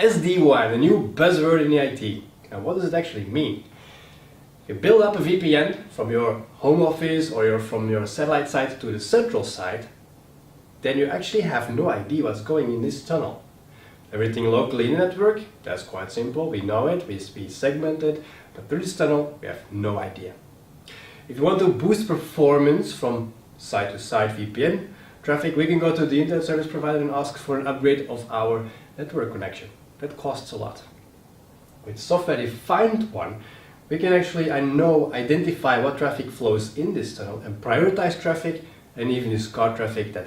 Sd-Wan, a new buzzword in the IT. And what does it actually mean? You build up a VPN from your home office or from your satellite site to the central site, then you actually have no idea what's going in this tunnel. Everything locally in the network, that's quite simple, we know it, we segment it, but through this tunnel we have no idea. If you want to boost performance from site-to-site VPN traffic, we can go to the internet service provider and ask for an upgrade of our network connection. That costs a lot. With software-defined one, we can actually, identify what traffic flows in this tunnel and prioritize traffic and even discard traffic that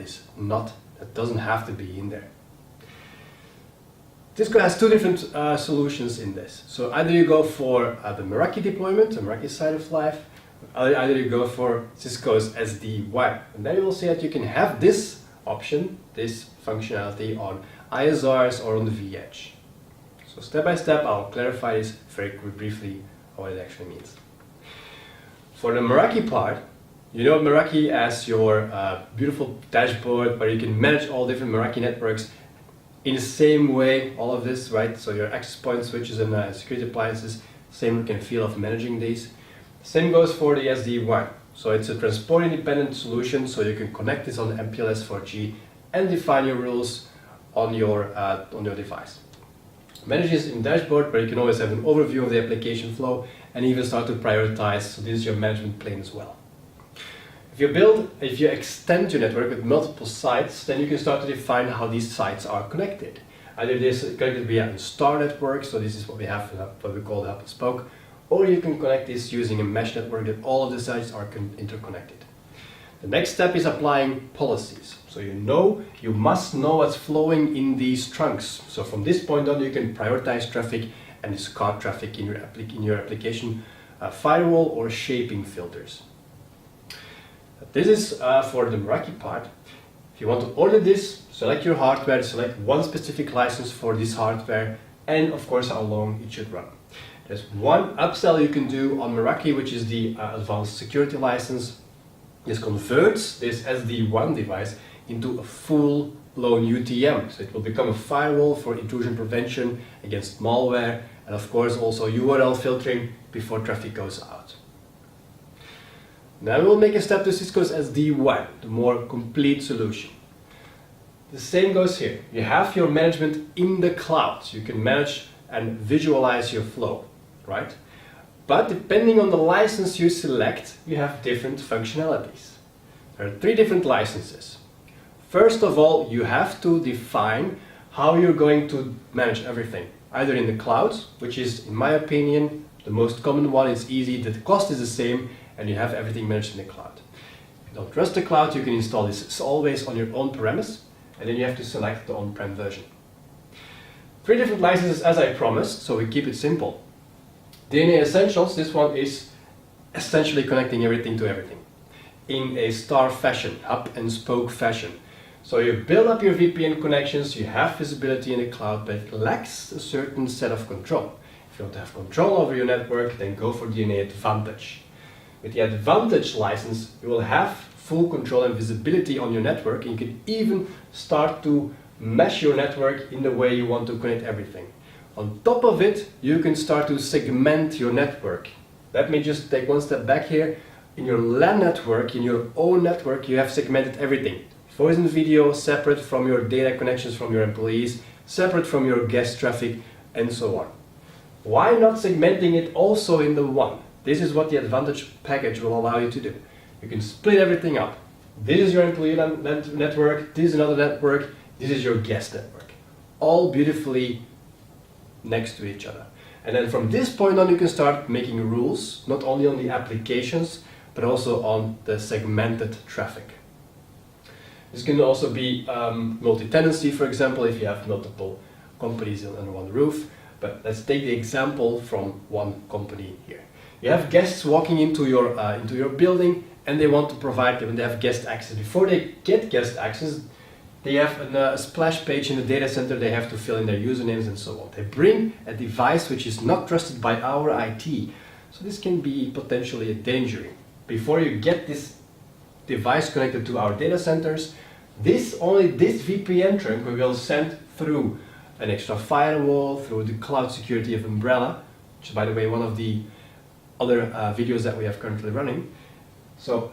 doesn't have to be in there. Cisco has two different solutions in this. So either you go for the Meraki deployment, the Meraki side of life, either you go for Cisco's Sd-Wan. And then you will see that you can have this option, this functionality on ISRs or on the vEdge. So step by step, I'll clarify this very briefly what it actually means. For the Meraki part, you know Meraki as your beautiful dashboard where you can manage all different Meraki networks in the same way, all of this, right? So your access point switches and security appliances, same look and feel of managing these. Same goes for the Sd-Wan. So it's a transport independent solution, so you can connect this on MPLS 4G and define your rules on your device. Manage this in dashboard where you can always have an overview of the application flow and even start to prioritize, so this is your management plane as well. If you extend your network with multiple sites, then you can start to define how these sites are connected. Either this is connected via a star network, so this is what we have, what we call the hub and spoke, or you can connect this using a mesh network that all of the sites are interconnected. The next step is applying policies. So you must know what's flowing in these trunks. So from this point on, you can prioritize traffic and discard traffic in your application firewall or shaping filters. This is for the Meraki part. If you want to order this, select your hardware, select one specific license for this hardware, and of course how long it should run. There's one upsell you can do on Meraki, which is the advanced security license. This converts this Sd-Wan device into a full-blown UTM. So it will become a firewall for intrusion prevention against malware, and of course also URL filtering before traffic goes out. Now we'll make a step to Cisco's Sd-Wan, the more complete solution. The same goes here. You have your management in the cloud. So you can manage and visualize your flow, right? But depending on the license you select, you have different functionalities. There are 3 different licenses. First of all, you have to define how you're going to manage everything. Either in the cloud, which is, in my opinion, the most common one. It's easy, the cost is the same, and you have everything managed in the cloud. If you don't trust the cloud, you can install this always on your own premise, and then you have to select the on-prem version. 3 different licenses as I promised, so we keep it simple. DNA Essentials, this one is essentially connecting everything to everything in a star fashion, hub and spoke fashion. So you build up your VPN connections, you have visibility in the cloud, but it lacks a certain set of control. If you want to have control over your network, then go for DNA Advantage. With the Advantage license, you will have full control and visibility on your network, and you can even start to mesh your network in the way you want to connect everything. On top of it, you can start to segment your network. Let me just take one step back here. In your LAN network, in your own network, you have segmented everything. Voice and video separate from your data connections from your employees, separate from your guest traffic, and so on. Why not segmenting it also in the WAN? This is what the Advantage package will allow you to do. You can split everything up. This is your employee network, this is another network, this is your guest network. All beautifully next to each other. And then from this point on, you can start making rules, not only on the applications, but also on the segmented traffic. This can also be multi-tenancy, for example, if you have multiple companies under one roof. But let's take the example from one company here. You have guests walking into your building, and they want to provide them, and they have guest access. Before they get guest access, they have a splash page in the data center. They have to fill in their usernames and so on. They bring a device which is not trusted by our IT. So this can be potentially a danger. Before you get this device connected to our data centers, only this VPN trunk we will send through an extra firewall, through the cloud security of Umbrella, which is, by the way, one of the other videos that we have currently running. So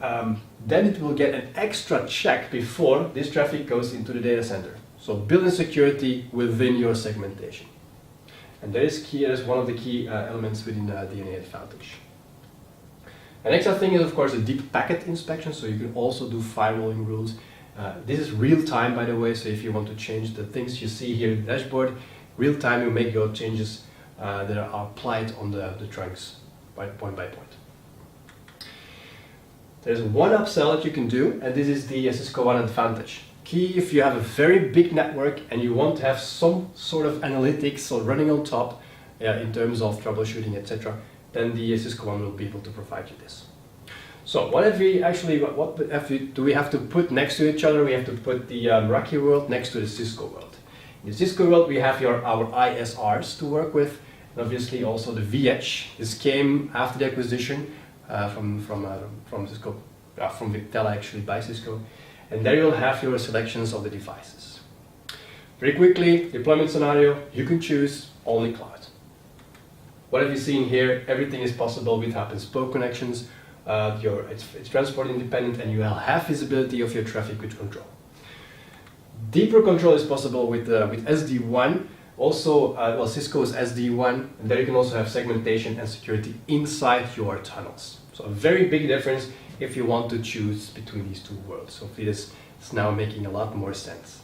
then it will get an extra check before this traffic goes into the data center. So build-in security within your segmentation. And that is key, that is one of the key elements within DNA Advantage. The next thing is, of course, a deep packet inspection, so you can also do firewalling rules. This is real time, by the way, so if you want to change the things you see here in the dashboard, real time you make your changes that are applied on the trunks point by point. There's one upsell that you can do, and this is the Cisco WAN Advantage. Key if you have a very big network and you want to have some sort of analytics or running on top in terms of troubleshooting, etc., then the Cisco WAN will be able to provide you this. So what do we have to put next to each other? We have to put the Meraki world next to the Cisco world. In the Cisco world we have our ISRs to work with, and obviously also the VH. This came after the acquisition from Cisco, from Victella actually by Cisco. And there you'll have your selections of the devices. Very quickly, deployment scenario, you can choose only cloud. What have you seen here? Everything is possible with hub and spoke connections. It's transport independent, and you will have visibility of your traffic with control. Deeper control is possible with Sd-Wan. Also, Cisco's Sd-Wan, and there you can also have segmentation and security inside your tunnels. So a very big difference if you want to choose between these two worlds. So this is now making a lot more sense.